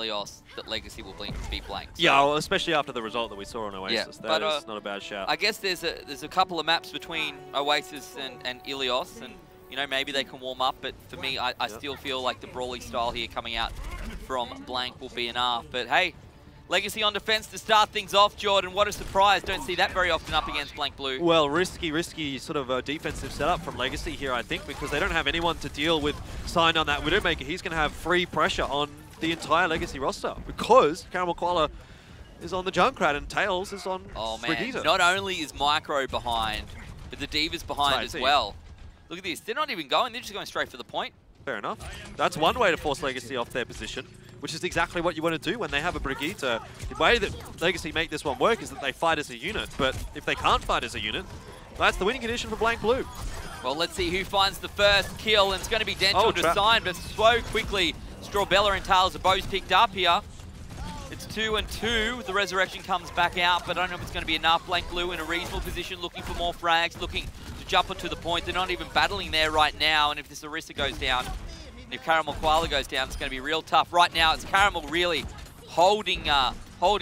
Ilios that Legacy will beat Blank. So, yeah, well, especially after the result that we saw on Oasis. Yeah, That is not a bad shout. I guess there's a couple of maps between Oasis and Ilios, and you know, maybe they can warm up, but for me, I still feel like the brawly style here coming out from Blank will be enough. But hey, Legacy on defense to start things off, Jordan. What a surprise. Don't see that very often up against Blank Blue. Well, risky sort of defensive setup from Legacy here, I think, because they don't have anyone to deal with Sign on that Widowmaker. He's going to have free pressure on the entire Legacy roster because Carroll Koala is on the Junkrat and Tails is on Brigitte. Not only is Micro behind, but the Diva's behind as well. Look at this. They're not even going. They're just going straight for the point. Fair enough. That's one way to force Legacy off their position, which is exactly what you want to do when they have a Brigitte. The way that Legacy make this one work is that they fight as a unit, but if they can't fight as a unit, that's the winning condition for Blank Blue. Well, let's see who finds the first kill, and it's going to be Dental to Sign, but so quickly, Strawbella and Tails are both picked up here. It's 2 and 2. The Resurrection comes back out, but I don't know if it's going to be enough. Blank Blue in a reasonable position, looking for more frags, looking to jump onto the point. They're not even battling there right now, and if this Orisa goes down, if Caramel Koala goes down, it's going to be real tough. Right now, it's Caramel really holding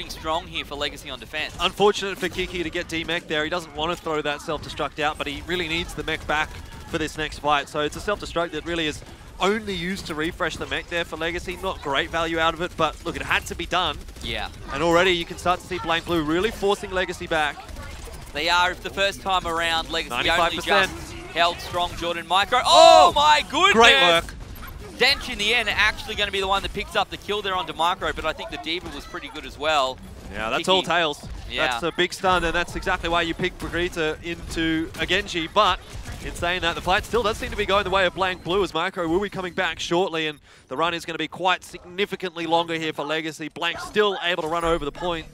strong here for Legacy on defense. Unfortunate for Kiki to get D-Mech there. He doesn't want to throw that self-destruct out, but he really needs the mech back for this next fight. So it's a self-destruct that really is only used to refresh the mech there for Legacy. Not great value out of it, but look, it had to be done. Yeah. And already you can start to see Blank Blue really forcing Legacy back. They are, if the first time around, Legacy 95%. only just held strong. Jordan Micro. Oh my goodness! Great work. Dench in the end actually going to be the one that picks up the kill there onto Micro, but I think the Diva was pretty good as well. Yeah, that's all Tails. Yeah. That's a big stun, and that's exactly why you pick Brigitte into a Genji. But in saying that, the fight still does seem to be going the way of Blank Blue, as Micro will be coming back shortly, and the run is going to be quite significantly longer here for Legacy. Blank still able to run over the point.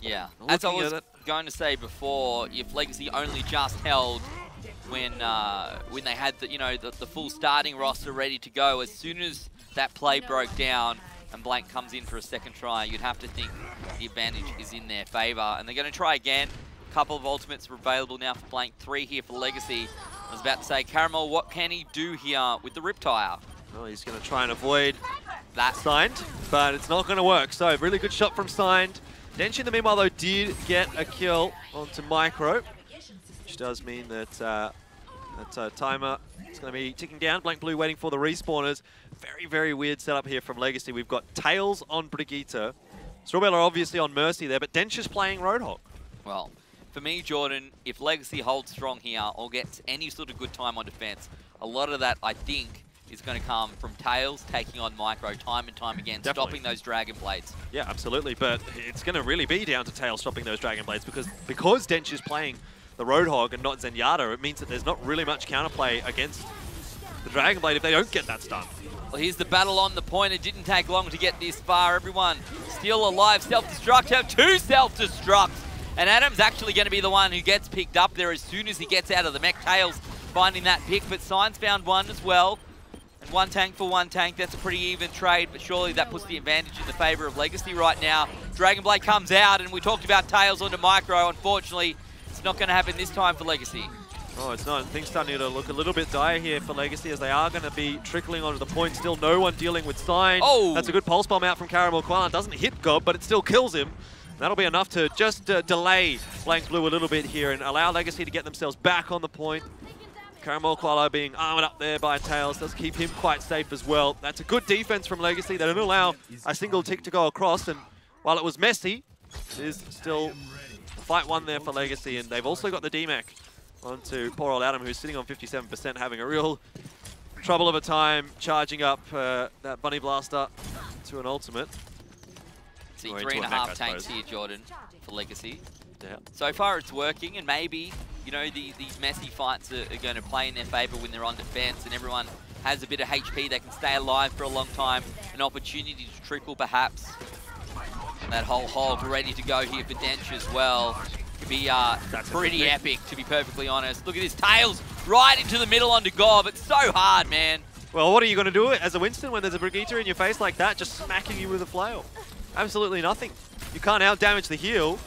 Yeah, as I was going to say before, if Legacy only just held when they had the full starting roster ready to go, as soon as that play broke down and Blank comes in for a second try, you'd have to think the advantage is in their favor. And they're going to try again. A couple of ultimates are available now for Blank, 3 here for Legacy. I was about to say, Caramel, what can he do here with the Riptire? Well, he's going to try and avoid that Signed, but it's not going to work. So really good shot from Signed. Dench in the meanwhile, though, did get a kill onto Micro, which does mean that that timer is going to be ticking down. Blank Blue waiting for the respawners. Very, very weird setup here from Legacy. We've got Tails on Brigitte. Strawbella obviously on Mercy there, but Dench is playing Roadhog. Well, for me, Jordan, if Legacy holds strong here or gets any sort of good time on defense, a lot of that, I think, is going to come from Tails taking on Micro time and time again, stopping those Dragon Blades. Yeah, absolutely, but it's going to really be down to Tails stopping those Dragon Blades because Dench is playing the Roadhog and not Zenyatta, it means that there's not really much counterplay against the Dragon Blade if they don't get that stun. Well, here's the battle on the point. It didn't take long to get this far. Everyone still alive. Self-destruct. Have 2 self-destructs. And Adam's actually going to be the one who gets picked up there as soon as he gets out of the mech. Tails finding that pick, but Signs found one as well. And 1 tank for 1 tank. That's a pretty even trade, but surely that puts the advantage in the favor of Legacy right now. Dragon Blade comes out, and we talked about Tails onto Micro. Unfortunately, it's not going to happen this time for Legacy. Oh, it's not. Things starting to look a little bit dire here for Legacy as they are going to be trickling onto the point. Still no one dealing with Sign. Oh! That's a good pulse bomb out from Caramel Koala. Doesn't hit Gob, but it still kills him. That'll be enough to just delay Blank Blue a little bit here and allow Legacy to get themselves back on the point. Caramel Koala being armored up there by Tails does keep him quite safe as well. That's a good defense from Legacy. They don't allow a single tick to go across, and while it was messy, it is still fight one there for Legacy, and they've also got the D-Mech onto poor old Adam, who's sitting on 57%, having a real trouble of a time charging up that Bunny Blaster to an ultimate. See, 3.5 tanks here, Jordan, for Legacy. Yeah. So far it's working, and maybe, you know, these messy fights are going to play in their favor when they're on defense and everyone has a bit of HP, they can stay alive for a long time, an opportunity to trickle perhaps. And that whole hog ready to go here for Dench as well. Could be pretty epic, to be perfectly honest. Look at this, Tails right into the middle onto Gob. It's so hard, man. Well, what are you going to do as a Winston when there's a Brigitte in your face like that, just smacking you with a flail? Absolutely nothing. You can't out-damage the heal.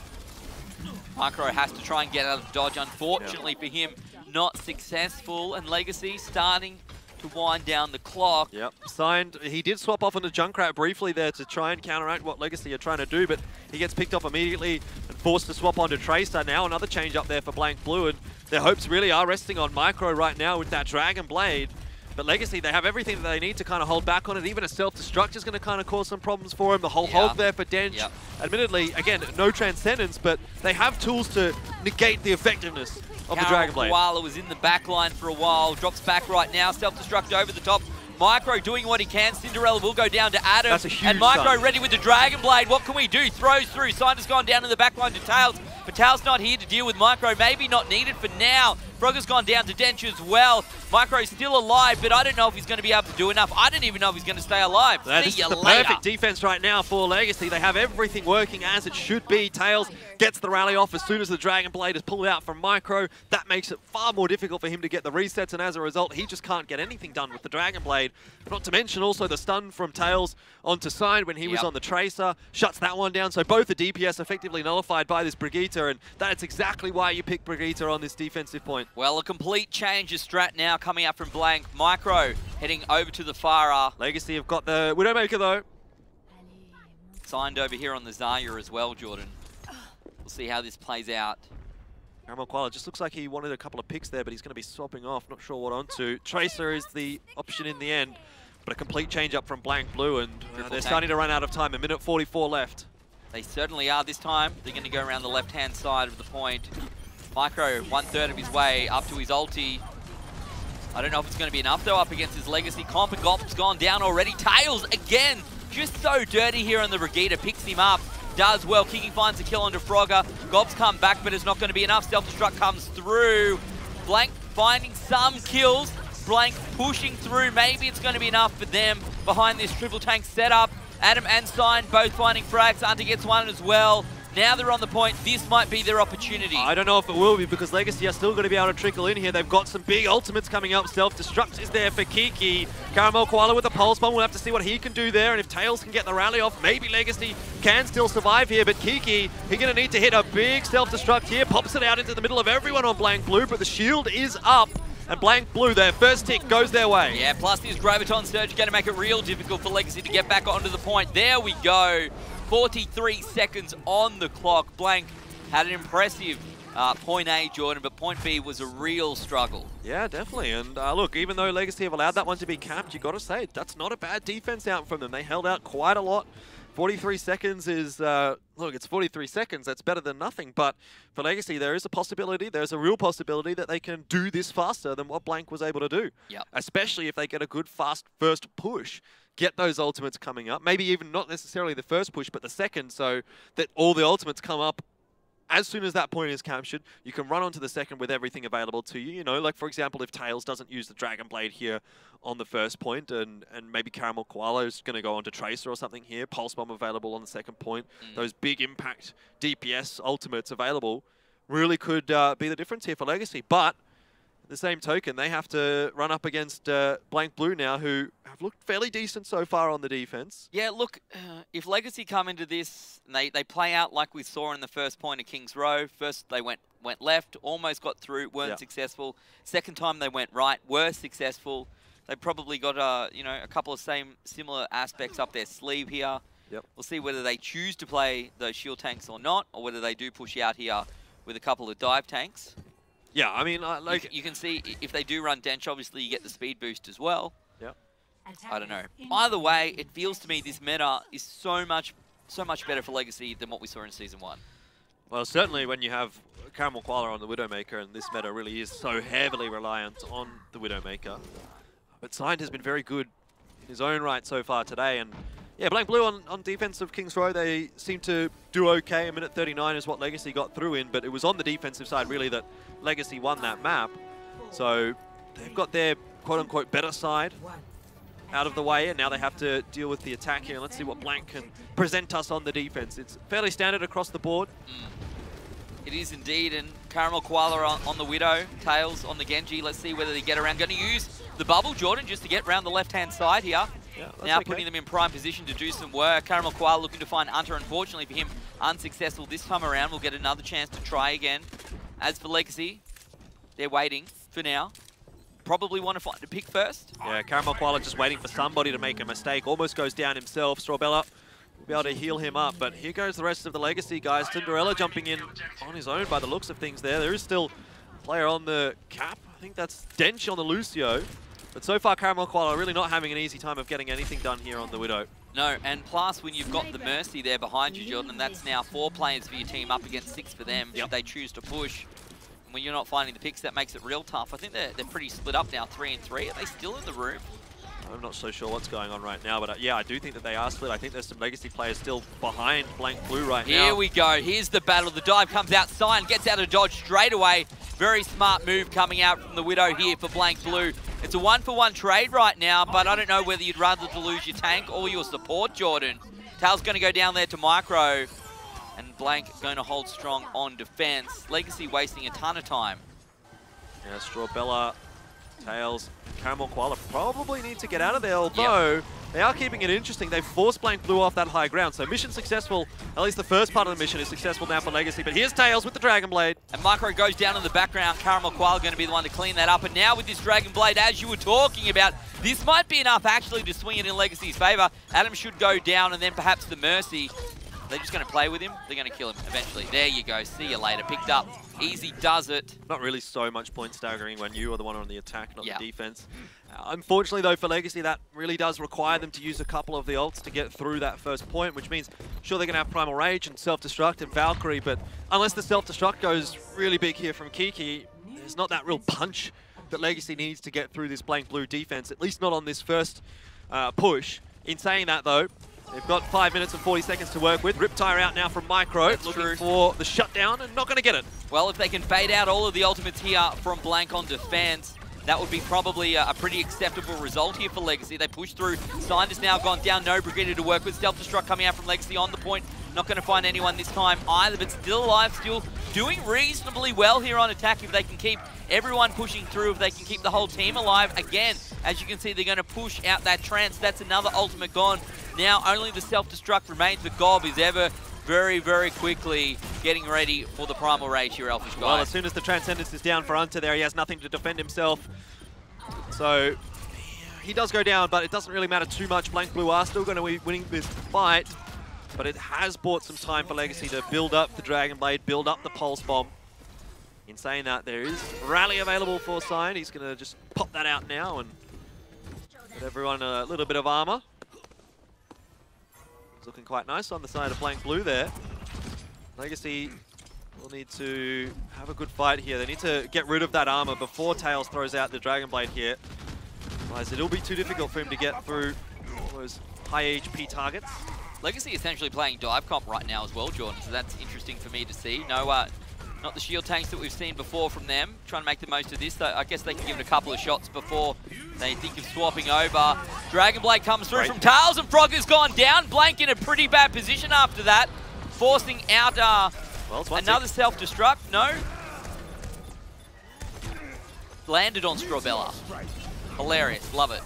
Micro has to try and get out of dodge. Unfortunately for him, not successful. And Legacy starting to wind down the clock. Yep, signed. He did swap off on the Junkrat briefly there to try and counteract what Legacy are trying to do, but he gets picked off immediately and forced to swap onto Tracer. Now another change up there for Blank Blue, and their hopes really are resting on Micro right now with that Dragon Blade. But Legacy, they have everything that they need to kind of hold back on it. Even a self-destruct is going to kind of cause some problems for him. The whole hold there for Dench. Admittedly, again, no Transcendence, but they have tools to negate the effectiveness of the Dragon Blade. Koala was in the back line for a while. Drops back right now. Self-destruct over the top. Micro doing what he can. Cinderella will go down to Adam. That's a huge and Micro stun. ready with the Dragon Blade. What can we do? Throws through. Sinder's gone down in the back line to Tails. But Tails not here to deal with Micro. Maybe not needed for now. Frogger's gone down to Dench as well. Micro's still alive, but I don't know if he's going to be able to do enough. I don't even know if he's going to stay alive. This is the perfect defense right now for Legacy. They have everything working as it should be. Tails gets the rally off as soon as the Dragon Blade is pulled out from Micro. That makes it far more difficult for him to get the resets, and as a result, he just can't get anything done with the Dragon Blade. Not to mention also the stun from Tails onto Sign when he was on the Tracer. Shuts that one down, so both the DPS effectively nullified by this Brigitte, and that's exactly why you pick Brigitte on this defensive point. Well, a complete change of strat now coming up from Blank. Micro heading over to the Farah. Legacy have got the Widowmaker though. Signed over here on the Zarya as well, Jordan. We'll see how this plays out. Koala just looks like he wanted a couple of picks there, but he's going to be swapping off. Not sure what onto. Tracer is the option in the end, but a complete change up from Blank Blue, and they're starting to run out of time. A minute 44 left. They certainly are this time. They're going to go around the left-hand side of the point. Micro, 1/3 of his way up to his ulti. I don't know if it's going to be enough, though, up against his Legacy comp, and Gop's gone down already. Tails, again, just so dirty here on the Brigitte. Picks him up, does well. Kiki finds a kill onto Frogger. Gop's come back, but it's not going to be enough. Self-destruct comes through. Blank finding some kills. Blank pushing through. Maybe it's going to be enough for them behind this triple tank setup. Adam and Sign both finding frags. Hunter gets one as well. Now they're on the point. This might be their opportunity. I don't know if it will be, because Legacy are still going to be able to trickle in here. They've got some big ultimates coming up. Self-destruct is there for Kiki. Caramel Koala with the pulse bomb. We'll have to see what he can do there. And if Tails can get the rally off, maybe Legacy can still survive here. But Kiki, he's going to need to hit a big self-destruct here. Pops it out into the middle of everyone on Blank Blue, but the shield is up. And Blank Blue, their first tick goes their way. Yeah, plus this Graviton Surge going to make it real difficult for Legacy to get back onto the point. There we go. 43 seconds on the clock. Blank had an impressive point A, Jordan, but point B was a real struggle. Yeah, definitely. And look, even though Legacy have allowed that one to be capped, you got to say, that's not a bad defense out from them. They held out quite a lot. 43 seconds is, look, it's 43 seconds. That's better than nothing. But for Legacy, there is a possibility, there's a real possibility that they can do this faster than what Blank was able to do. Yep. Especially if they get a good, fast first push. Get those ultimates coming up. Maybe even not necessarily the first push, but the second, so that all the ultimates come up as soon as that point is captured. You can run onto the second with everything available to you. You know, like for example, if Tails doesn't use the Dragon Blade here on the first point, and maybe Caramel Koala is going to go onto Tracer or something here, Pulse Bomb available on the second point, those big impact DPS ultimates available really could be the difference here for Legacy. But the same token, they have to run up against Blank Blue now, who have looked fairly decent so far on the defense. Yeah, look, if Legacy come into this, and they play out like we saw in the first point of King's Row. First they went left, almost got through, weren't successful. Second time they went right, were successful. They probably got you know, a couple of similar aspects up their sleeve here. Yep. We'll see whether they choose to play those shield tanks or not, or whether they do push out here with a couple of dive tanks. Yeah, I mean, like you can see if they do run Dench, obviously you get the speed boost as well. Yeah. I don't know. Either way, it feels to me this meta is so much better for Legacy than what we saw in Season 1. Well, certainly when you have Caramel Koala on the Widowmaker, and this meta really is so heavily reliant on the Widowmaker. But Signed has been very good in his own right so far today, and yeah, Blank Blue on defense of King's Row, they seem to do okay. A minute 39 is what Legacy got through in, but it was on the defensive side really that Legacy won that map. So they've got their quote-unquote better side out of the way, and now they have to deal with the attack here. Let's see what Blank can present us on the defense. It's fairly standard across the board. It is indeed, and Caramel Koala on the Widow, Tails on the Genji. Let's see whether they get around. Going to use the bubble, Jordan, just to get around the left-hand side here. Yeah, now putting them in prime position to do some work. Caramel Koala looking to find Hunter. Unfortunately for him, unsuccessful this time around. We'll get another chance to try again. As for Legacy, they're waiting for now. probably want to find a pick first. Yeah, Caramel Koala just waiting for somebody to make a mistake. Almost goes down himself. Strawbella will be able to heal him up. But here goes the rest of the Legacy guys. Tinderella jumping in on his own by the looks of things there. There is still a player on the cap. I think that's Dench on the Lucio. But so far, Caramel Koala really not having an easy time of getting anything done here on the Widow. No, and plus when you've got the Mercy there behind you, Jordan, and that's now 4 players for your team up against 6 for them, should they choose to push. And when you're not finding the picks, that makes it real tough. I think they're pretty split up now, 3 and 3. Are they still in the room? I'm not so sure what's going on right now, but yeah, I do think that they are split. I think there's some Legacy players still behind Blank Blue right now. Here we go. Here's the battle. The dive comes out. Sign gets out of dodge straight away. Very smart move coming out from the Widow here for Blank Blue. It's a 1-for-1 trade right now, but I don't know whether you'd rather to lose your tank or your support, Jordan. Tail's going to go down there to Micro, and Blank going to hold strong on defense. Legacy wasting a ton of time. Yeah, Strawbella, Tails, Caramel Koala probably need to get out of there, although they are keeping it interesting. They've forced Blank Blue off that high ground, so mission successful. At least the first part of the mission is successful now for Legacy, but here's Tails with the Dragon Blade. And Micro goes down in the background. Caramel Koala going to be the one to clean that up. And now with this Dragon Blade, as you were talking about, this might be enough actually to swing it in Legacy's favor. Adam should go down, and then perhaps the Mercy. They're just going to play with him. They're going to kill him eventually. There you go. See you later. Picked up. Easy does it. Not really so much point staggering when you are the one on the attack, not the defense. Unfortunately, though, for Legacy, that really does require them to use a couple of the ults to get through that first point, which means, sure, they're going to have Primal Rage and Self-Destruct and Valkyrie, but unless the Self-Destruct goes really big here from Kiki, there's not that real punch that Legacy needs to get through this Blank Blue defense, at least not on this first push. In saying that, though, they've got 5 minutes and 40 seconds to work with. Riptire out now from Micro, looking for the shutdown and not going to get it. Well, if they can fade out all of the ultimates here from Blank on defense, that would be probably a pretty acceptable result here for Legacy. They push through. Sign has now gone down. No Brigadier to work with. Self-Destruct coming out from Legacy on the point. Not going to find anyone this time either, but still alive, still doing reasonably well here on attack if they can keep everyone pushing through, if they can keep the whole team alive. Again, as you can see, they're going to push out that trance. That's another ultimate gone. Now only the Self-Destruct remains, but Gob is ever very, very quickly getting ready for the Primal Rage here, Elfishguy. Well, as soon as the Transcendence is down for Hunter there, he has nothing to defend himself. So he does go down, but it doesn't really matter too much. Blank Blue are still going to be winning this fight, but it has bought some time for Legacy to build up the Dragon Blade, build up the Pulse Bomb. In saying that, there is Rally available for Sign. He's going to just pop that out now and get everyone a little bit of armor. It's looking quite nice on the side of Blank Blue there. Legacy will need to have a good fight here. They need to get rid of that armor before Tails throws out the Dragon Blade here. Otherwise, it'll be too difficult for him to get through all those high HP targets. Legacy essentially playing dive comp right now as well, Jordan, so that's interesting for me to see. No, not the shield tanks that we've seen before from them. Trying to make the most of this. I guess they can give it a couple of shots before they think of swapping over. Dragon Blade comes through from Tails, and Frog has gone down. Blank in a pretty bad position after that. Forcing out another Self-Destruct. No. Landed on Strawbella. Hilarious. Love it.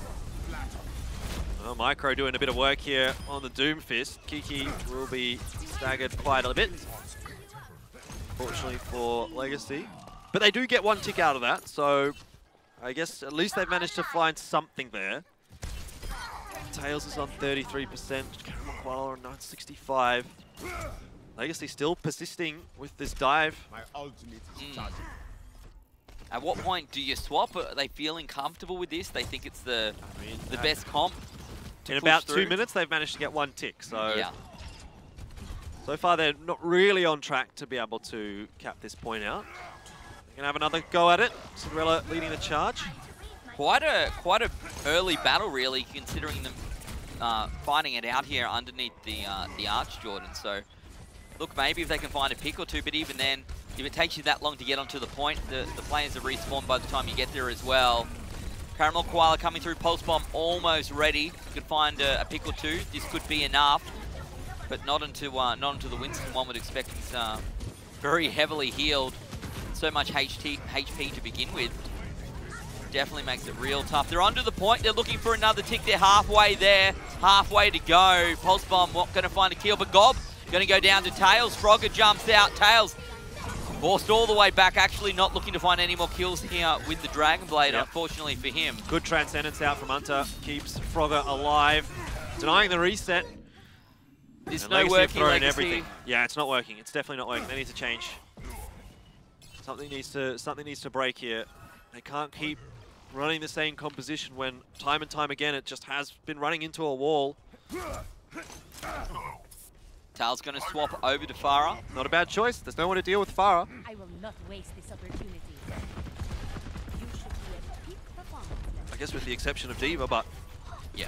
Well, Micro doing a bit of work here on the Doom Fist. Kiki will be staggered quite a bit, fortunately for Legacy. But they do get one tick out of that, so I guess at least they've managed to find something there. Tails is on 33%, Caramel Koala on 965. Legacy still persisting with this dive. My ultimate is charging. At what point do you swap? Are they feeling comfortable with this? They think it's the best comp? In about 2 minutes, they've managed to get one tick, so so far they're not really on track to be able to cap this point out. They're gonna have another go at it. Cinderella leading the charge. Quite a early battle, really, considering them fighting it out here underneath the arch, Jordan. So, look, maybe if they can find a pick or two, but even then, if it takes you that long to get onto the point, the players are respawned by the time you get there as well. Caramel Koala coming through, Pulse Bomb almost ready. You could find a pick or two. This could be enough, but not into the Winston. One would expect he's very heavily healed. So much HP to begin with. Definitely makes it real tough. They're onto the point. They're looking for another tick. They're halfway there. Halfway to go. Pulse Bomb not going to find a kill, but Gob going to go down to Tails. Frogger jumps out. Tails Forced all the way back, actually not looking to find any more kills here with the Dragon Blade, Yep. unfortunately for him. Good Transcendence out from Hunter, keeps Frogger alive, denying the reset. There's And no Legacy have working thrown Legacy. everything. Yeah, it's not working. It's definitely not working. They need to change. Something needs to break here. They can't keep running the same composition when time and time again it just has been running into a wall. Tal's going to swap over to Farah. Not a bad choice. There's no one to deal with Farah. I will not waste this opportunity. You should be at peak performance level. I guess with the exception of D.Va, but Yeah.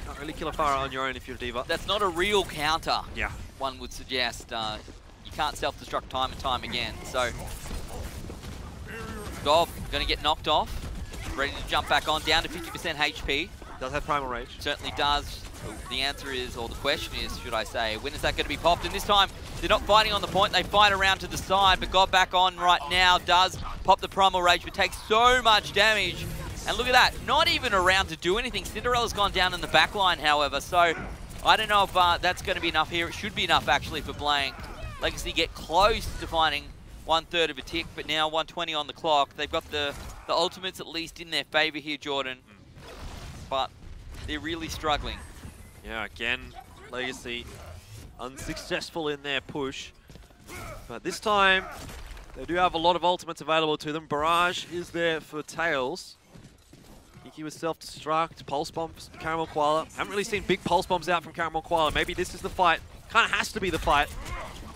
can't really kill a Farah on your own if you're a D.Va. That's not a real counter, Yeah. one would suggest. You can't self-destruct time and time again. So, Gob going to get knocked off. Ready to jump back on, down to 50% HP. Does have Primal Rage. Certainly does. The answer is, or the question is, should I say, when is that going to be popped? And this time, they're not fighting on the point. They fight around to the side, but Gob back on right now does pop the Primal Rage, but takes so much damage. And look at that, not even around to do anything. Cinderella's gone down in the back line, however, so I don't know if that's going to be enough here. It should be enough, actually, for Blank. Legacy get close to finding 1/3 of a tick, but now 120 on the clock. They've got the ultimates at least in their favor here, Jordan. But they're really struggling. Yeah, again, Legacy unsuccessful in their push. But this time, they do have a lot of ultimates available to them. Barrage is there for Tails. He was self-destruct, pulse bombs, Caramel Koala. Haven't really seen big pulse bombs out from Caramel Koala. Maybe this is the fight. Kind of has to be the fight.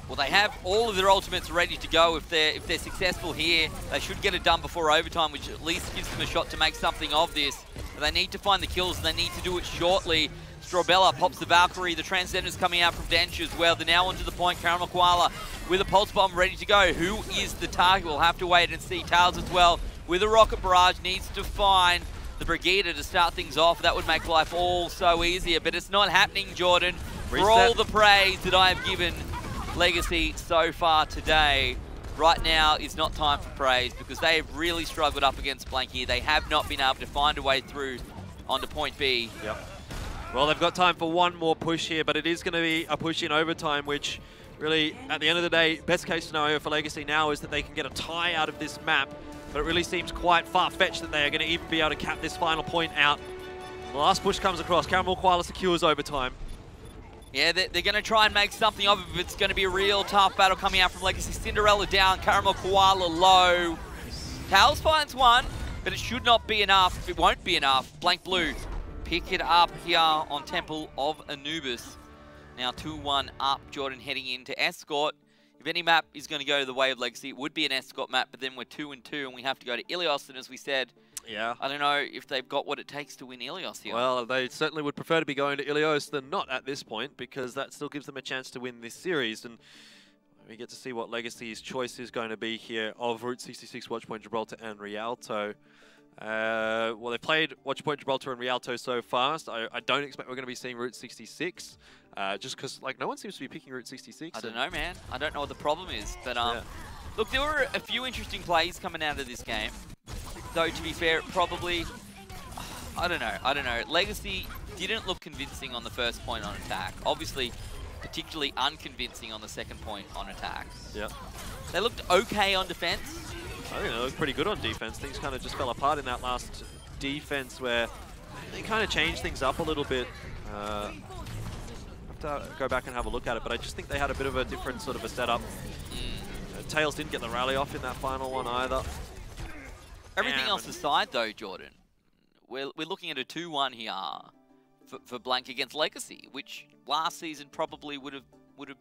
Well, they have all of their ultimates ready to go. If they're successful here, they should get it done before overtime, which at least gives them a shot to make something of this. But they need to find the kills, and they need to do it shortly. Strawbella pops the Valkyrie. The Transcenders coming out from Dench as well. They're now onto the point. Caramel Koala with a pulse bomb ready to go. Who is the target? We'll have to wait and see. Tails as well with a rocket barrage needs to find the Brigida to start things off. That would make life all so easier, but it's not happening, Jordan. Reset. For all the praise that I have given Legacy so far today, right now is not time for praise because they have really struggled up against Blank here. They have not been able to find a way through onto point B. Yep. Well, they've got time for one more push here, but it is going to be a push in overtime, which really, at the end of the day, best case scenario for Legacy now is that they can get a tie out of this map, but it really seems quite far-fetched that they are going to even be able to cap this final point out. The last push comes across. Caramel Koala secures overtime. Yeah, they're going to try and make something of it, but it's going to be a real tough battle coming out from Legacy. Cinderella down, Caramel Koala low. Tails finds one, but it should not be enough. It won't be enough. Blank Blue pick it up here on Temple of Anubis. Now 2-1 up, Jordan heading into Escort. If any map is going to go the way of Legacy, it would be an Escort map, but then we're 2-2 and we have to go to Ilios, and as we said, Yeah. I don't know if they've got what it takes to win Ilios here. Well, they certainly would prefer to be going to Ilios than not at this point, because that still gives them a chance to win this series. And we get to see what Legacy's choice is going to be here of Route 66, Watchpoint Gibraltar, and Rialto. Well, they've played Watchpoint Gibraltar and Rialto so fast. I don't expect we're going to be seeing Route 66, just because like no one seems to be picking Route 66. I don't know, man. I don't know what the problem is, but Yeah. look, there were a few interesting plays coming out of this game. Though, to be fair, probably, I don't know. Legacy didn't look convincing on the first point on attack. Obviously, particularly unconvincing on the second point on attack. Yeah. They looked okay on defense. I think they looked pretty good on defense. Things kind of just fell apart in that last defense where they kind of changed things up a little bit. I have to go back and have a look at it, but I just think they had a bit of a different sort of a setup. Tails didn't get the rally off in that final one either. Everything else aside, though, Jordan, we're looking at a 2-1 here for Blank against Legacy, which last season probably would have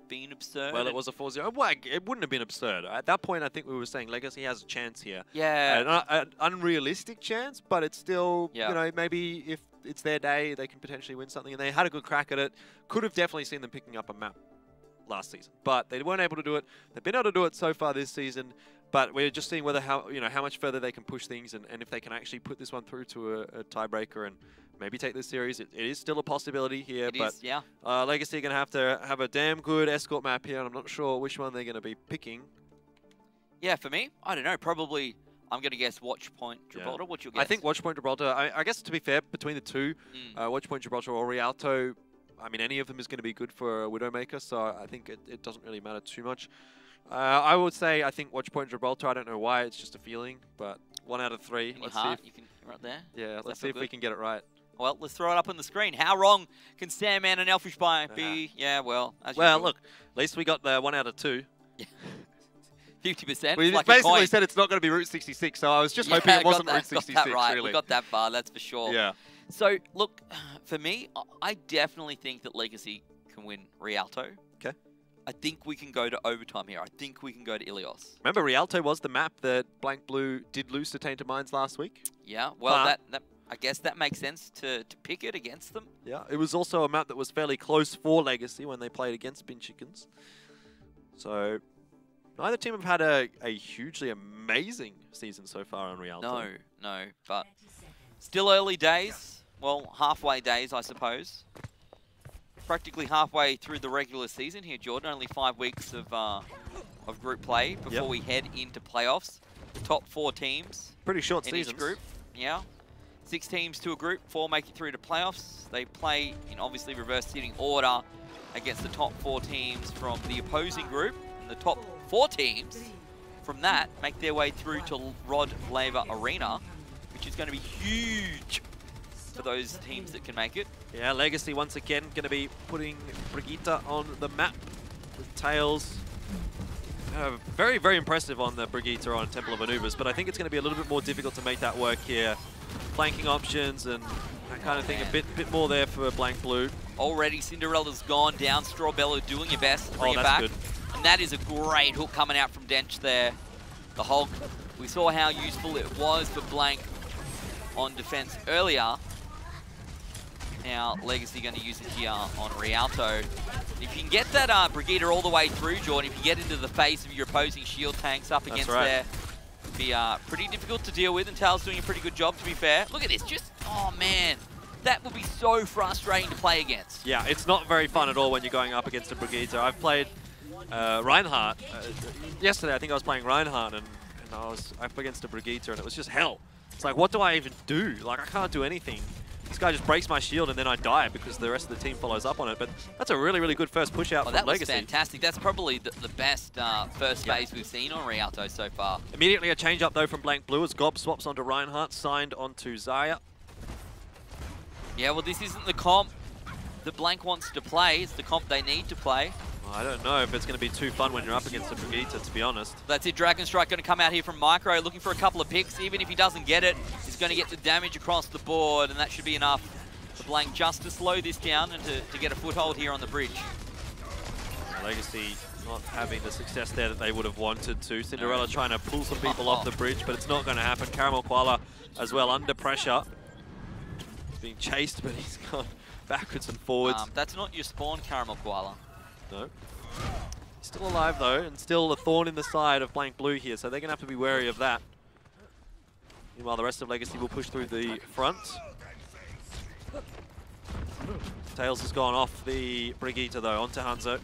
been absurd. Well, it was a 4-0. Well, it wouldn't have been absurd. At that point, I think we were saying Legacy has a chance here. Yeah. An unrealistic chance, but it's still, Yeah. you know, maybe if it's their day, they can potentially win something. And they had a good crack at it. Could have definitely seen them picking up a map last season, but they weren't able to do it. They've been able to do it so far this season, but we're just seeing whether how much further they can push things and if they can actually put this one through to a tiebreaker and maybe take this series. It is still a possibility here, but yeah. Legacy are going to have a damn good Escort map here, and I'm not sure which one they're going to be picking. Yeah, for me, I don't know. Probably, I'm going to guess Watchpoint Gibraltar. What's your guess? I think Watchpoint Gibraltar, I guess to be fair, between the two, Watchpoint Gibraltar or Rialto, I mean, any of them is going to be good for a Widowmaker, so I think it doesn't really matter too much. I would say I think watch point Gibraltar. I don't know why. It's just a feeling, but 1 out of 3. In Let's your see. heart, you can right there. Yeah, let's see if we can get it right. Well, let's throw it up on the screen. How wrong can Sandman and Elfishguy be? Yeah, well, as well, usual. look, at least we got the 1 out of 2. 50%. We like basically said it's not going to be Route 66, so I was just hoping it wasn't Route 66, got that right. really. We got that far, that's for sure. Yeah. So, look, for me, I definitely think that Legacy can win Rialto. Okay. I think we can go to overtime here. I think we can go to Ilios. Remember, Rialto was the map that Blank Blue did lose to Tainted Minds last week? Yeah, well, that I guess that makes sense to pick it against them. Yeah, it was also a map that was fairly close for Legacy when they played against Bin Chickens. So, neither team have had a hugely amazing season so far on Rialto. No, but still early days. Well, halfway days, I suppose. Practically halfway through the regular season here, Jordan. Only 5 weeks of group play before we head into playoffs. The top 4 teams. Pretty short in seasons. each group. Yeah. 6 teams to a group, 4 make it through to playoffs. They play in obviously reverse seeding order against the top 4 teams from the opposing group. And the top 4 teams from that make their way through to Rod Laver Arena, which is going to be huge for those teams that can make it. Yeah, Legacy once again going to be putting Brigitte on the map with Tails. Very, very impressive on the Brigitte on Temple of Maneuvers, but I think it's going to be a little bit more difficult to make that work here. Flanking options and that kind of thing, a bit more there for Blank Blue. Already Cinderella's gone down, Strawbella doing your best to bring it back. Good. And that is a great hook coming out from Dench there. The Hulk, we saw how useful it was for Blank on defense earlier. Now Legacy going to use it here on Rialto. If you can get that Brigitte all the way through, Jordan, if you get into the face of your opposing shield tanks up against there, it'd be pretty difficult to deal with, and Tails doing a pretty good job, to be fair. Look at this, oh man, that would be so frustrating to play against. Yeah, it's not very fun at all when you're going up against a Brigitte. I've played Reinhardt. Yesterday I think I was playing Reinhardt and I was up against a Brigitte and it was just hell. It's like, what do I even do? Like, I can't do anything. This guy just breaks my shield and then I die because the rest of the team follows up on it. But that's a really, really good first push out from Legacy. That was fantastic. That's probably the best first phase we've seen on Rialto so far. Immediately a change up though from Blank Blue as Gob swaps onto Reinhardt, signed onto Zaya. Yeah, well, this isn't the comp that Blank wants to play. It's the comp they need to play. I don't know if it's going to be too fun when you're up against a Brigitte, to be honest. That's it. Dragon Strike going to come out here from Micro, looking for a couple of picks. Even if he doesn't get it, he's going to get the damage across the board, and that should be enough for Blank just to slow this down and to get a foothold here on the bridge. Legacy not having the success there that they would have wanted to. Cinderella trying to pull some people off the bridge, but it's not going to happen. Caramel Koala as well under pressure. He's being chased, but he's gone backwards and forwards. That's not your spawn, Caramel Koala. No. He's still alive though, and still a thorn in the side of Blank Blue here, so they're going to have to be wary of that. Meanwhile, the rest of Legacy will push through the front. Tails has gone off the Brigitte though, onto Hanzo.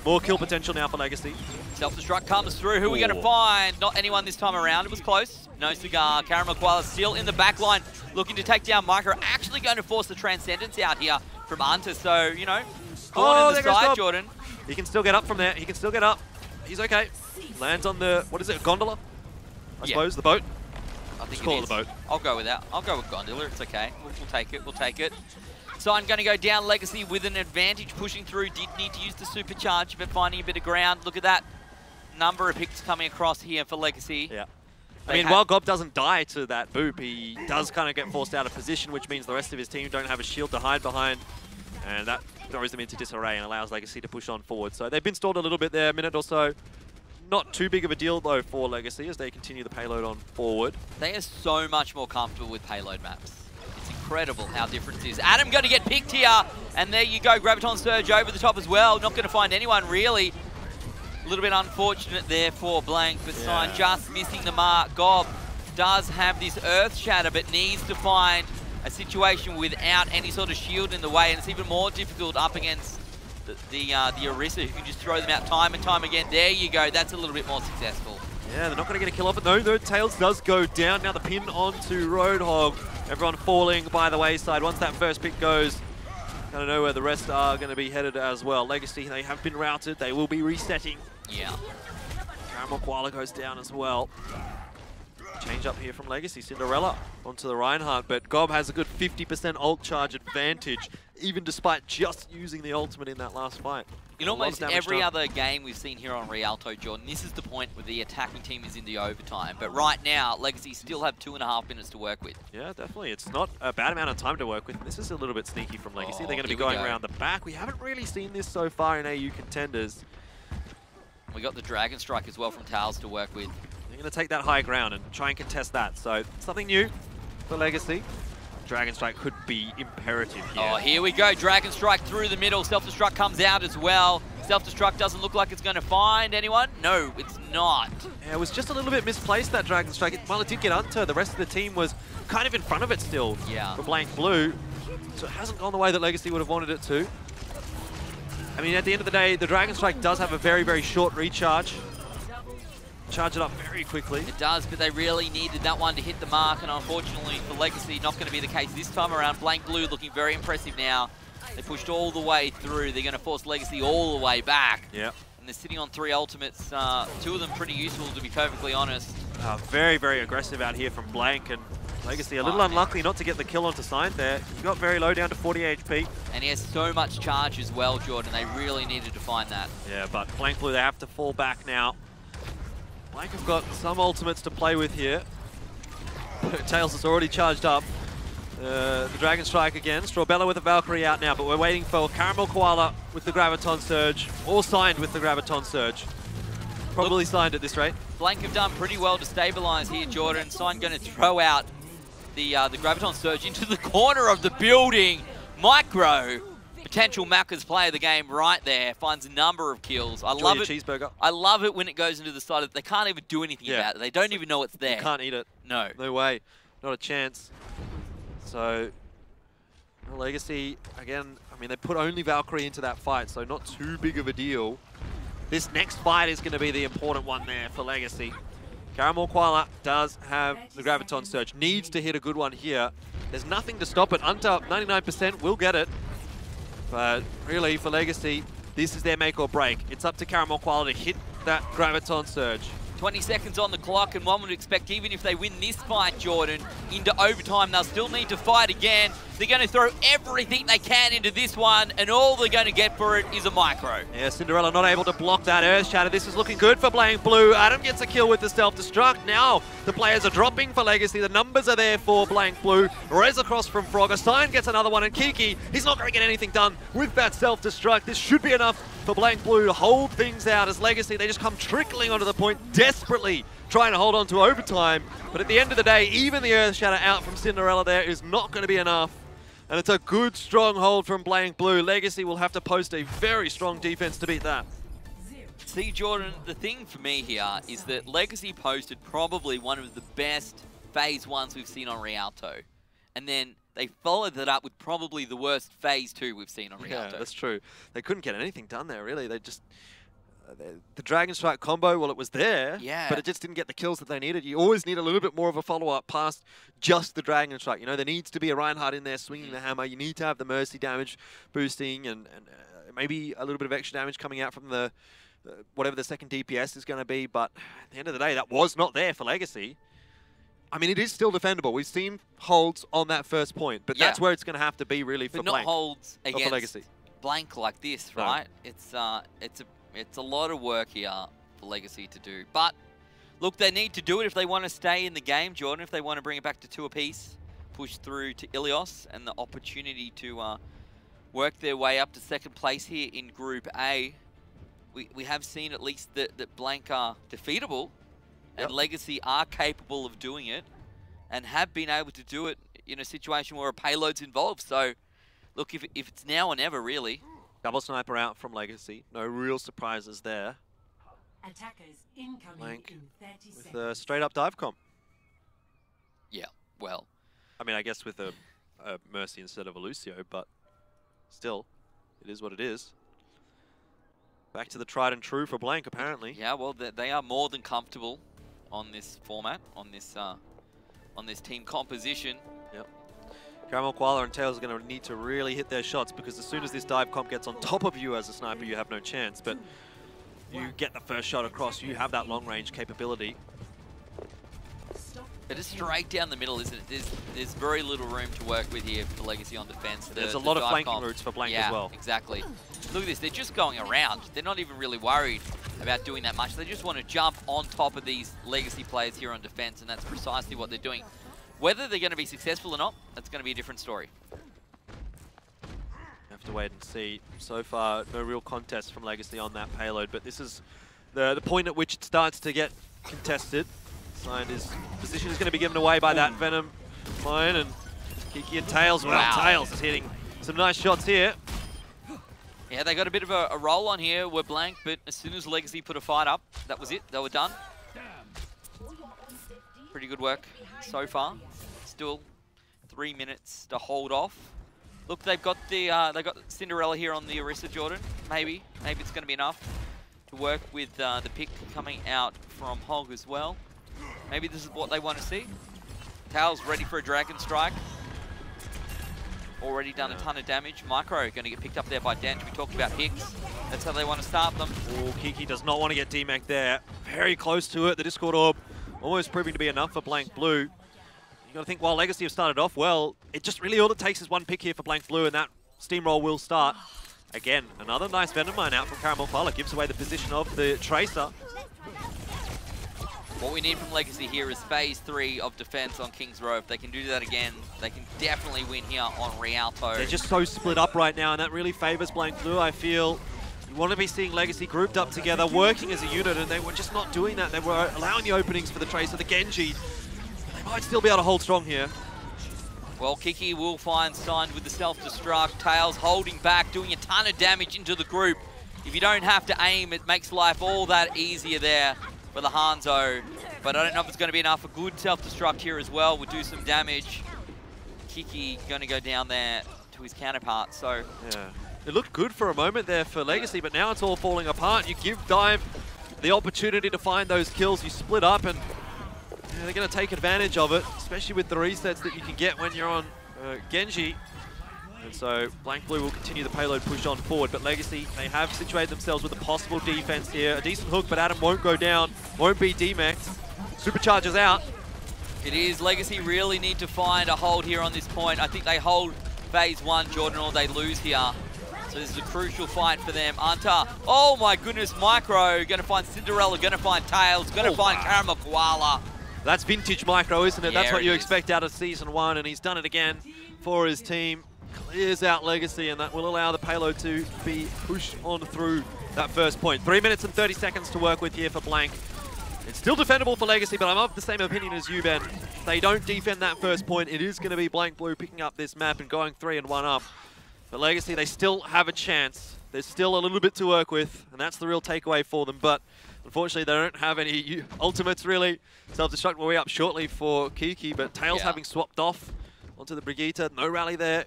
More kill potential now for Legacy. Self-destruct comes through. Who are we going to find? Not anyone this time around. It was close. No cigar. Caramel Koala still in the back line, looking to take down Micro. Actually going to force the Transcendence out here from Hunter. So, you know, thorn in the side, Jordan. He can still get up from there. He can still get up. He's okay. Lands on the, what is it, a gondola? I suppose, the boat. I think call it the boat. I'll go with that. I'll go with gondola. It's okay. We'll take it. We'll take it. So I'm going to go down Legacy with an advantage, pushing through. Did need to use the supercharge, but finding a bit of ground. Look at that number of picks coming across here for Legacy. Yeah. I mean, while Gob doesn't die to that boop, he does kind of get forced out of position, which means the rest of his team don't have a shield to hide behind. And that throws them into disarray and allows Legacy to push on forward. So they've been stalled a little bit there, a minute or so. Not too big of a deal, though, for Legacy as they continue the payload on forward. They are so much more comfortable with payload maps. It's incredible how different it is. Adam going to get picked here, and there you go. Graviton Surge over the top as well. Not going to find anyone, really. A little bit unfortunate there for Blank, but Sign just missing the mark. Gob does have this Earth Shatter, but needs to find a situation without any sort of shield in the way, and it's even more difficult up against the Orisa, who can just throw them out time and time again. There you go. That's a little bit more successful. Yeah, they're not going to get a kill off it. No, the Tails does go down. Now the pin onto Roadhog. Everyone falling by the wayside. Once that first pick goes, Kind of know where the rest are going to be headed as well. Legacy, they have been routed. They will be resetting. Yeah. Carroll Koala goes down as well. Change up here from Legacy. Cinderella onto the Reinhardt, but Gob has a good 50% ult charge advantage, even despite just using the ultimate in that last fight. In almost every other game we've seen here on Rialto, Jordan, this is the point where the attacking team is in the overtime. But right now, Legacy still have 2.5 minutes to work with. Yeah, definitely. It's not a bad amount of time to work with. This is a little bit sneaky from Legacy. They're going to be going around the back. We haven't really seen this so far in AU Contenders. We got the Dragon Strike as well from Towels to work with. They're going to take that high ground and try and contest that. So something new for Legacy. Dragon Strike could be imperative here. Oh, here we go. Dragon Strike through the middle. Self-destruct comes out as well. Self-destruct doesn't look like it's going to find anyone. No, it's not. Yeah, it was just a little bit misplaced, that Dragon Strike. While it did get onto, the rest of the team was kind of in front of it still. Yeah. For Blank Blue. So it hasn't gone the way that Legacy would have wanted it to. I mean, at the end of the day, the Dragon Strike does have a very, very short recharge. Charge it up very quickly. It does, but they really needed that one to hit the mark, and unfortunately for Legacy, not going to be the case this time around. Blank Blue looking very impressive now. They pushed all the way through. They're going to force Legacy all the way back. Yeah. And they're sitting on 3 ultimates. 2 of them pretty useful, to be perfectly honest. Very, very aggressive out here from Blank, and Legacy a little unlucky not to get the kill onto Sign there. He got very low, down to 40 HP. And he has so much charge as well, Jordan. They really needed to find that. Yeah, but Blank Blue, they have to fall back now. Blank have got some ultimates to play with here. Tails is already charged up. The Dragon Strike again. Strawbella with the Valkyrie out now, but we're waiting for Carroll Koala with the Graviton Surge, or signed with the Graviton Surge. Probably signed at this rate. Blank have done pretty well to stabilize here, Jordan. Sign going to throw out the Graviton Surge into the corner of the building. Micro, potential Macca's player of the game right there, finds a number of kills. I love it. Cheeseburger. I love it when it goes into the side of, they can't even do anything about it. They don't even know it's there. You can't eat it. No. No way. Not a chance. So, Legacy, again, I mean, they put only Valkyrie into that fight, so not too big of a deal. This next fight is going to be the important one there for Legacy. Carroll Koala does have the Graviton Surge. Needs to hit a good one here. There's nothing to stop it. Under 99% will get it. But really, for Legacy, this is their make or break. It's up to Carroll Koala to hit that Graviton Surge. 20 seconds on the clock, and one would expect even if they win this fight, Jordan, into overtime, they'll still need to fight again. They're going to throw everything they can into this one, and all they're going to get for it is a micro. Yeah, Cinderella not able to block that Earth Shatter. This is looking good for Blank Blue. Adam gets a kill with the self-destruct. Now the players are dropping for Legacy. The numbers are there for Blank Blue. Rez across from Frogger. Sign gets another one, and Kiki, he's not going to get anything done with that self-destruct. This should be enough for Blank Blue to hold things out as Legacy. They just come trickling onto the point, desperately trying to hold on to overtime. But at the end of the day, even the Earth Shatter out from Cinderella there is not going to be enough. And it's a good, strong hold from Blank Blue. Legacy will have to post a very strong defense to beat that. See, Jordan, the thing for me here is that Legacy posted probably one of the best Phase 1s we've seen on Rialto. And then they followed that up with probably the worst Phase 2 we've seen on Rialto. Yeah, that's true. They couldn't get anything done there, really. They just... the Dragon Strike combo, well, it was there, but it just didn't get the kills that they needed. You always need a little bit more of a follow-up past just the Dragon Strike. You know, there needs to be a Reinhardt in there swinging the hammer. You need to have the Mercy damage boosting and maybe a little bit of extra damage coming out from the whatever the second DPS is going to be. But at the end of the day, that was not there for Legacy. I mean, it is still defendable. We've seen holds on that first point, but that's where it's going to have to be really for Blank. But not holds against Legacy. Blank like this, right? No. It's a lot of work here for Legacy to do. But, look, they need to do it if they want to stay in the game, Jordan, if they want to bring it back to 2 apiece, push through to Ilios, and the opportunity to work their way up to 2nd place here in Group A. We have seen at least that Blank are defeatable, and Legacy are capable of doing it, and have been able to do it in a situation where a payload's involved. So, look, if it's now or never, really. Double sniper out from Legacy. No real surprises there. Attackers incoming Blank in 30 seconds. with a straight-up dive comp. Yeah, well. I mean, I guess with a Mercy instead of a Lucio, but still, it is what it is. Back to the tried and true for Blank, apparently. Yeah, well, they are more than comfortable on this format, on this team composition. Yep. Carroll, Koala, and Tails are going to need to really hit their shots, because as soon as this dive comp gets on top of you as a sniper, you have no chance. But you get the first shot across, you have that long-range capability. It is straight down the middle, isn't it? There's very little room to work with here for Legacy on defense. There's a lot of flanking routes for Blank as well. Exactly. Look at this, they're just going around. They're not even really worried about doing that much. They just want to jump on top of these Legacy players here on defense, and that's precisely what they're doing. Whether they're going to be successful or not, that's going to be a different story. Have to wait and see. So far, no real contest from Legacy on that payload, but this is the point at which it starts to get contested. His position is going to be given away by that Venom mine, and Kiki and Tails. Well, Tails is hitting some nice shots here. Yeah, they got a bit of a roll on here. We're blank, but as soon as Legacy put a fight up, that was it. They were done. Pretty good work so far. Still 3 minutes to hold off. Look, they've got the they got Cinderella here on the Orisa, Jordan. Maybe it's going to be enough to work with the pick coming out from Hog as well. Maybe this is what they want to see. Tails ready for a Dragon Strike. Already done a ton of damage. Micro going to get picked up there by Dent. We talked about picks. That's how they want to start them. Oh, Kiki does not want to get DMAC there. Very close to it. The Discord Orb almost proving to be enough for Blank Blue. You got to think, while Legacy have started off well, it just really all it takes is one pick here for Blank Blue, and that steamroll will start. Again, another nice Venom Mine out from Carroll. Koala gives away the position of the Tracer. What we need from Legacy here is phase 3 of defense on King's Row. If they can do that again, they can definitely win here on Rialto. They're just so split up right now, and that really favors Blank Blue, I feel. You want to be seeing Legacy grouped up together, working as a unit, and they were just not doing that. They were allowing the openings for the Tracer, the Genji. They might still be able to hold strong here. Well, Kiki will find signed with the self-destruct. Tails holding back, doing a ton of damage into the group. If you don't have to aim, it makes life all that easier there for the Hanzo. But I don't know if it's going to be enough. A good self-destruct here as well would do some damage. Kiki going to go down there to his counterpart, so... Yeah. It looked good for a moment there for Legacy, but now it's all falling apart. You give Dive the opportunity to find those kills. You split up, and they're going to take advantage of it, especially with the resets that you can get when you're on Genji. And so Blank Blue will continue the payload push on forward, but Legacy, they have situated themselves with a possible defense here. A decent hook, but Adam won't go down, won't be DMAXed. Supercharger's out. It is. Legacy really need to find a hold here on this point. I think they hold phase 1, Jordan, or they lose here. So this is a crucial fight for them. Anta, oh my goodness, Micro, going to find Cinderella, going to find Tails, going to find Carroll Koala. That's vintage Micro, isn't it? Yeah, That's what you expect out of Season 1, and he's done it again for his team. Clears out Legacy, and that will allow the payload to be pushed on through that first point. 3 minutes and 30 seconds to work with here for Blank. It's still defendable for Legacy, but I'm of the same opinion as you, Ben. If they don't defend that first point, it is going to be Blank Blue picking up this map and going 3-1 up. But Legacy, they still have a chance. There's still a little bit to work with, and that's the real takeaway for them. But unfortunately, they don't have any ultimates, really. Self-destruct will be up shortly for Kiki, but Tails having swapped off onto the Brigitte. No rally there.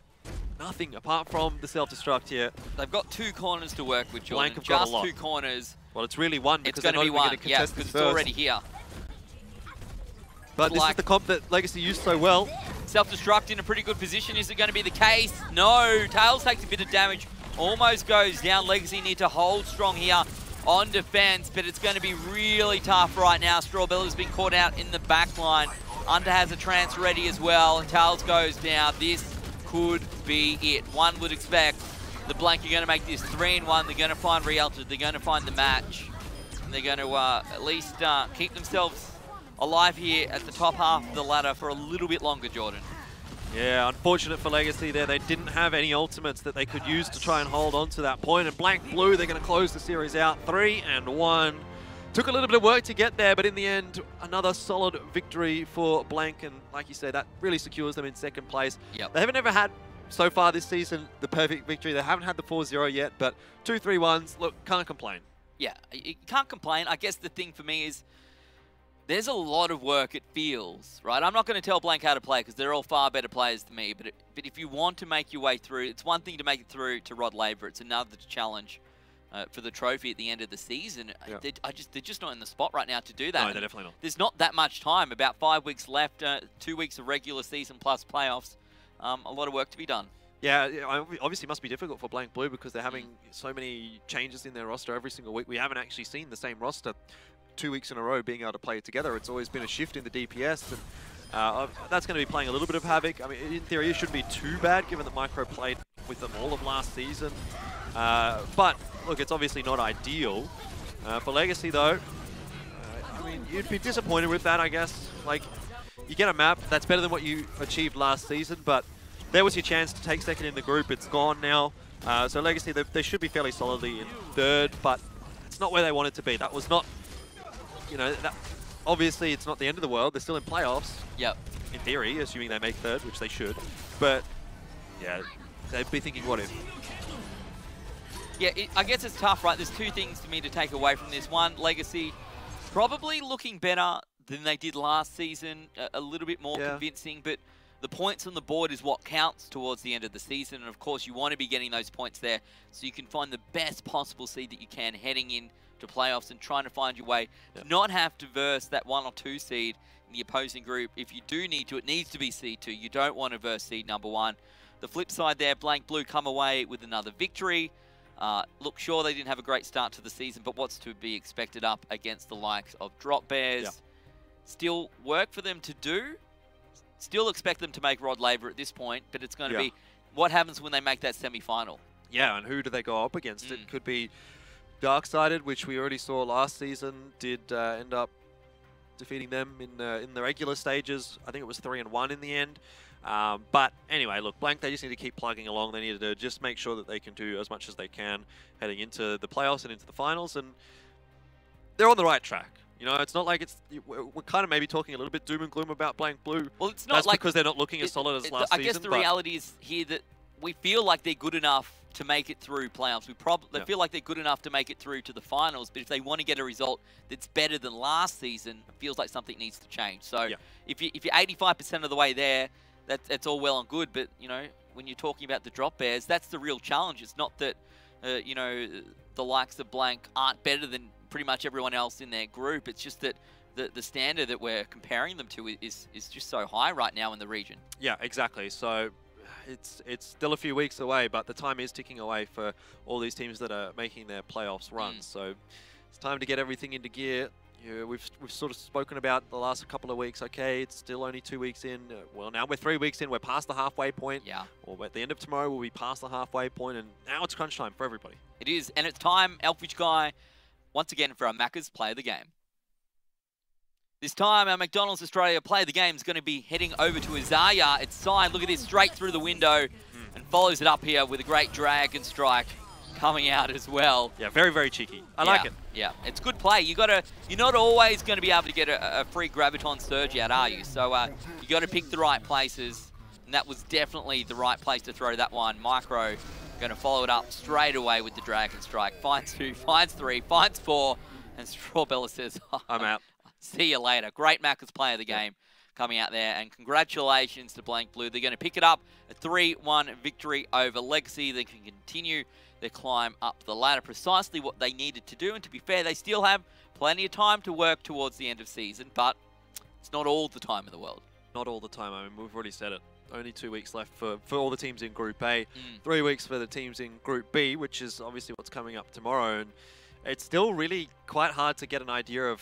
Nothing apart from the self-destruct here. They've got 2 corners to work with, Jordan. Blank have got a lot. 2 corners. Well, it's really 1 because it's going to be 1, because it's already here. But this is the comp that Legacy used so well. Self-destruct in a pretty good position. Is it going to be the case? No. Tails takes a bit of damage. Almost goes down. Legacy need to hold strong here on defense, but it's going to be really tough right now. Strawbella's been caught out in the back line. Under has a trance ready as well, and Tails goes down. This could be it. One would expect the Blank are going to make this 3-1. They're going to find Rialto. They're going to find the match. And they're going to at least keep themselves alive here at the top half of the ladder for a little bit longer, Jordan. Yeah, unfortunate for Legacy there. They didn't have any ultimates that they could use to try and hold on to that point. And Blank Blue, they're going to close the series out 3-1. Took a little bit of work to get there, but in the end, another solid victory for Blank. And like you say, that really secures them in second place. Yep. They haven't ever had, so far this season, the perfect victory. They haven't had the 4-0 yet, but 2 3-1s, look, can't complain. Yeah, you can't complain. I guess the thing for me is there's a lot of work, it feels, right? I'm not going to tell Blank how to play because they're all far better players than me, but if you want to make your way through, it's one thing to make it through to Rod Laver. It's another to challenge for the trophy at the end of the season. Yeah. They're just not in the spot right now to do that. No, they're definitely not. There's not that much time, about 5 weeks left, 2 weeks of regular season plus playoffs. a lot of work to be done. Yeah, obviously must be difficult for Blank Blue because they're having so many changes in their roster every single week. We haven't actually seen the same roster 2 weeks in a row being able to play it together. It's always been a shift in the DPS, and that's going to be playing a little bit of havoc. I mean, in theory, it shouldn't be too bad given that Micro played with them all of last season. But look, it's obviously not ideal. For Legacy, though, I mean, you'd be disappointed with that, I guess. Like, you get a map that's better than what you achieved last season, but there was your chance to take second in the group. It's gone now. So Legacy, they should be fairly solidly in third, but it's not where they wanted to be. That was not, you know, obviously it's not the end of the world. They're still in playoffs. Yep. In theory, assuming they make third, which they should. But yeah, they'd be thinking, what if? Yeah, I guess it's tough, right? There's two things for me to take away from this. One, Legacy probably looking better than they did last season, a little bit more convincing, but the points on the board is what counts towards the end of the season, and of course you want to be getting those points there so you can find the best possible seed that you can heading in to playoffs and trying to find your way to not have to verse that 1 or 2 seed in the opposing group. If you do need to, it needs to be seed 2. You don't want to verse seed number 1. The flip side there, Blank Blue come away with another victory. Look, sure, they didn't have a great start to the season, but what's to be expected up against the likes of Drop Bears? Still work for them to do. Still expect them to make Rod Laver at this point, but it's going to be what happens when they make that semi-final. Yeah, and who do they go up against? It could be Darksided, which we already saw last season, did end up defeating them in the regular stages. I think it was 3-1 in the end. But anyway, look, Blank, they just need to keep plugging along. They need to just make sure that they can do as much as they can heading into the playoffs and into the finals, and they're on the right track. You know, it's not like we're kind of maybe talking a little bit doom and gloom about Blank Blue. Well, it's not That's like because they're not looking as solid as last season. I guess the reality is here that we feel like they're good enough to make it through playoffs. They feel like they're good enough to make it through to the finals, but if they want to get a result that's better than last season, it feels like something needs to change. So if you're 85% of the way there, that's all well and good, but you know, when you're talking about the Drop Bears, that's the real challenge. It's not that you know, the likes of Blank aren't better than pretty much everyone else in their group. It's just that the standard that we're comparing them to is just so high right now in the region. Yeah, exactly. So it's still a few weeks away, but the time is ticking away for all these teams that are making their playoffs runs. So it's time to get everything into gear. We've sort of spoken about the last couple of weeks. Okay, it's still only 2 weeks in. Well, now we're 3 weeks in. We're past the halfway point. Yeah. Or at the end of tomorrow, we'll be past the halfway point, and now it's crunch time for everybody. It is, and it's time, Elfishguy, once again for our Maccas Play of the Game. This time, our McDonalds Australia Play of the Game is going to be heading over to Oceania. It's signed, look at this, straight through the window, and follows it up here with a great Dragon Strike coming out as well. Yeah, very, very cheeky. I like it. Yeah, it's good play. You're not always going to be able to get a free Graviton Surge out, are you? So you got to pick the right places, and that was definitely the right place to throw that one. Micro going to follow it up straight away with the Dragon Strike. Finds 2, finds 3, finds 4, and Strawbella says, I'm out. See you later. Great Maccas Play of the Game coming out there, and congratulations to Blank Blue. They're going to pick it up, a 3-1 victory over Legacy. They can continue their climb up the ladder, precisely what they needed to do. And to be fair, they still have plenty of time to work towards the end of season, but it's not all the time in the world. Not all the time. I mean, we've already said it. Only 2 weeks left for all the teams in Group A. 3 weeks for the teams in Group B, which is obviously what's coming up tomorrow. And it's still really quite hard to get an idea of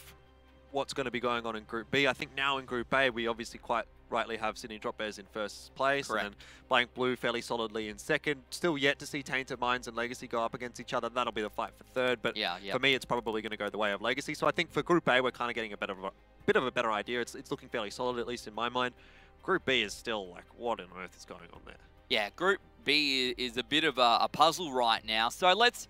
what's going to be going on in Group B. I think now in Group A, we obviously quite rightly have Sydney Drop Bears in first place. Correct. And Blank Blue fairly solidly in second. Still yet to see Tainted Minds and Legacy go up against each other. That'll be the fight for third. But for me, it's probably going to go the way of Legacy. So I think for Group A, we're kind of getting a bit of a better idea. It's looking fairly solid, at least in my mind. Group B is still like, what on earth is going on there? Yeah, Group B is a bit of a puzzle right now. So let's